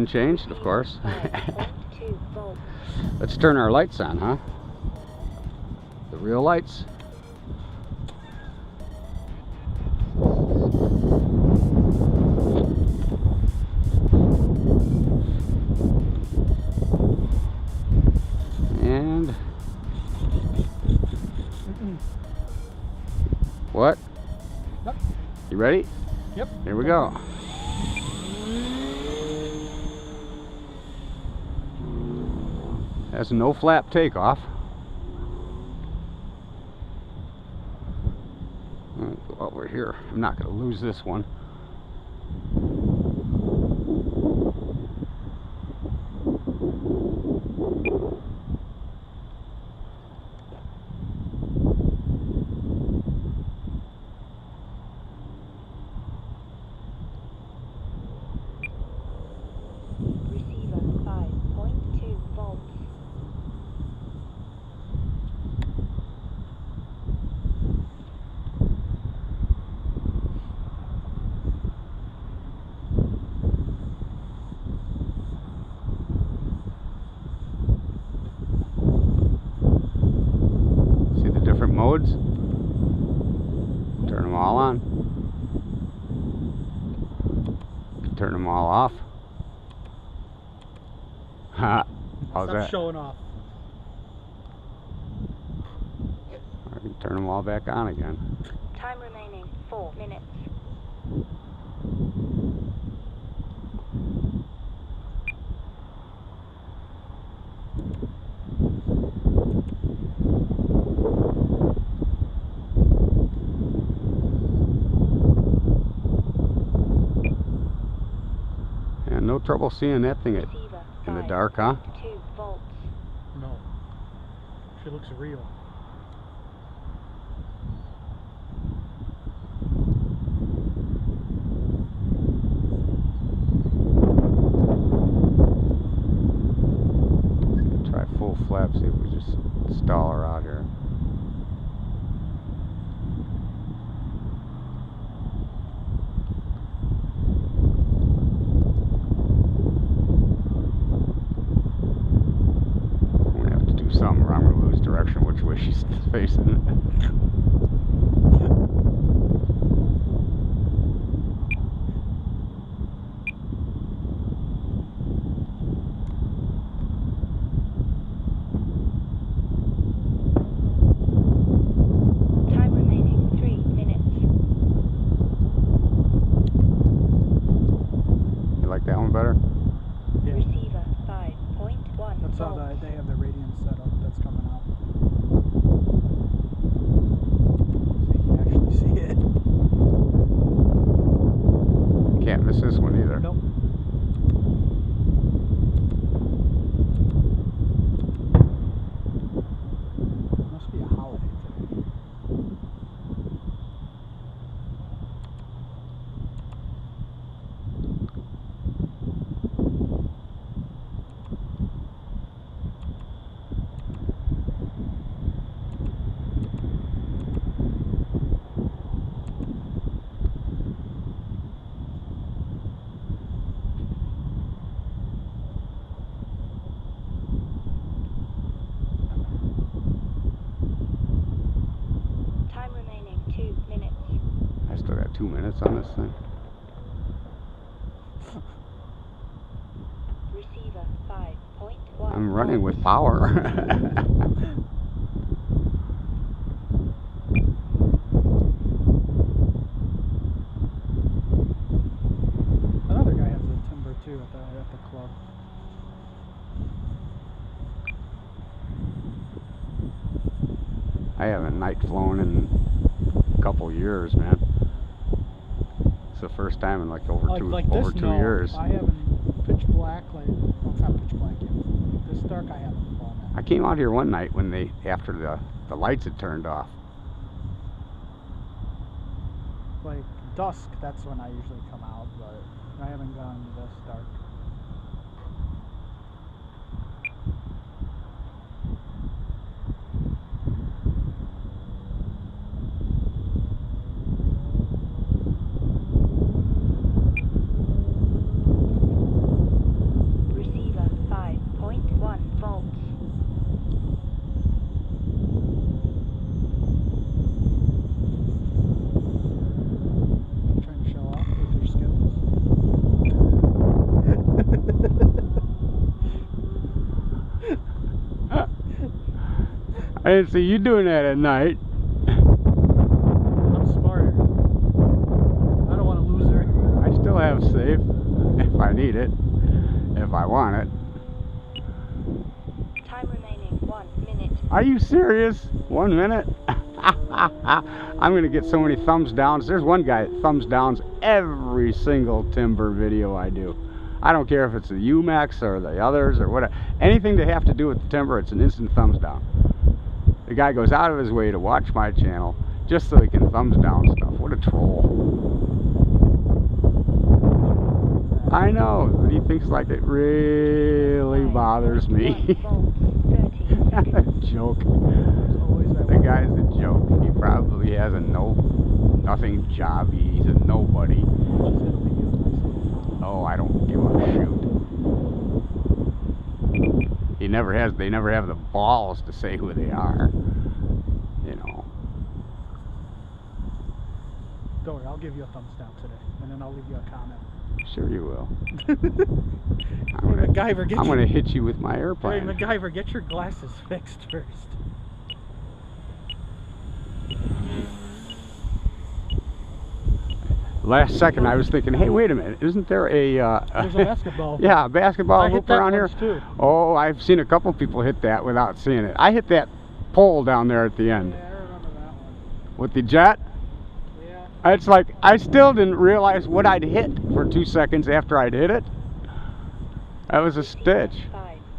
wind changed, of course. Let's turn our lights on, huh? The real lights. And what? Yep. You ready? Yep. Here we go. That's no flap takeoff. While we're here, I'm not going to lose this one. Different modes. Turn them all on. Turn them all off. Ha! How's that? Showing off. I can turn them all back on again. Time remaining 4 minutes. And no trouble seeing that thing in the dark, huh? 2 volts. No. She looks real. Try full flap, see if we just stall her out here. Something wrong, I'm gonna lose direction which way she's facing. Time remaining 3 minutes. You like that one better? Yeah. Receiver 5.1 That's how volts. they have the radiance set up that's coming out. So you can actually see it. Can't miss this one either. Nope. Must be a holiday today. Time remaining 2 minutes. I still got 2 minutes on this thing. Receiver 5.1 I'm running volts. with power. Another guy has a timber too at the club. I haven't night flown in a couple years, man. It's the first time in like over two years. I haven't pitch black, well, it's not pitch black yet. This dark I haven't flown at. I came out here one night when after the lights had turned off. Like dusk, that's when I usually come out, but I haven't gone this dark. didn't see you doing that at night. I'm smarter. I don't want to lose her. I still have safe if I need it, if I want it. Time remaining 1 minute. Are you serious? 1 minute? I'm gonna get so many thumbs downs. There's one guy that thumbs downs every single timber video I do. I don't care if it's the UMAX or the others or whatever. Anything to have to do with the timber, it's an instant thumbs down. The guy goes out of his way to watch my channel just so he can thumbs down stuff. What a troll. I know, but he thinks like it really bothers me. Joke. The guy's a joke. He probably has a nothing job. He's a nobody. Oh, I don't give a shoot. They never have the balls to say who they are. You know. Don't worry, I'll give you a thumbs down today, and then I'll leave you a comment. Sure you will. MacGyver, I'm gonna hit you with my airplane. Hey, MacGyver, get your glasses fixed first. Last second, I was thinking, hey, wait a minute, isn't there a... There's a basketball. Yeah, a basketball hoop around here? Too. Oh, I've seen a couple people hit that without seeing it. I hit that pole down there at the end. Yeah, I remember that one. With the jet? Yeah. It's like, I still didn't realize what I'd hit for 2 seconds after I'd hit it. That was a stitch.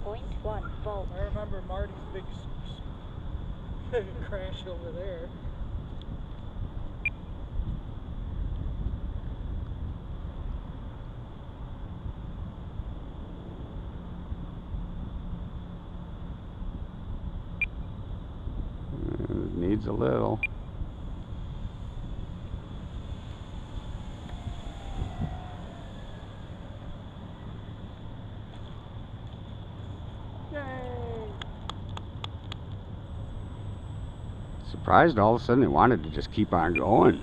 5.1 volts. I remember Marty's big crash over there. Needs a little. Surprised all of a sudden it wanted to just keep on going.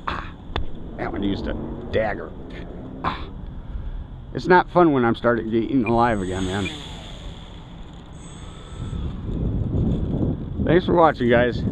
Ah, that one used a dagger. Ah. It's not fun when I'm starting getting alive again, man. Thanks for watching, guys.